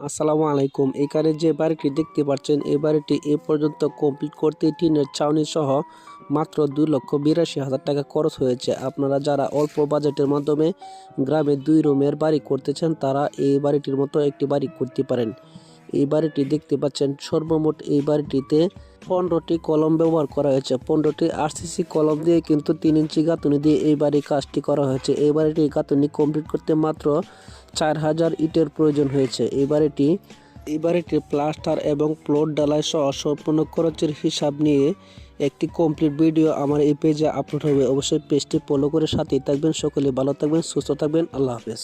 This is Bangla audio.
আসসালামু আলাইকুম। এখানে যে বাড়িটি দেখতে পাচ্ছেন এই বাড়িটি এ পর্যন্ত কমপ্লিট করতে টিনের ছাউনি সহ মাত্র 2,82,000 টাকা খরচ হয়েছে। আপনারা যারা অল্প বাজেটের মাধ্যমে গ্রামে 2 রুমের বাড়ি করতেছেন তারা এই বাড়িটির মতো একটি বাড়ি করতে পারেন। এই বাড়িটি দেখতে পাচ্ছেন সর্বমোট এই বাড়িটিতে 15টি কলম ব্যবহার করা হয়েছে। 15টি আরসিসি কলম দিয়ে কিন্তু 3 ইঞ্চি গাঁথুনি দিয়ে এই বাড়ির কাজটি করা হয়েছে। এই বাড়িটির গাঁথুনি কমপ্লিট করতে মাত্র 4,000 ইটের প্রয়োজন হয়েছে। এই বাড়িটির প্লাস্টার এবং ফ্লোর ঢালাই সহ সম্পূর্ণ খরচের হিসাব নিয়ে একটি কমপ্লিট ভিডিও আমার এই পেজে আপলোড হবে। অবশ্যই পেজটি ফলো করে সাথেই থাকবেন। সকলে ভালো থাকবেন, সুস্থ থাকবেন। আল্লাহ হাফেজ।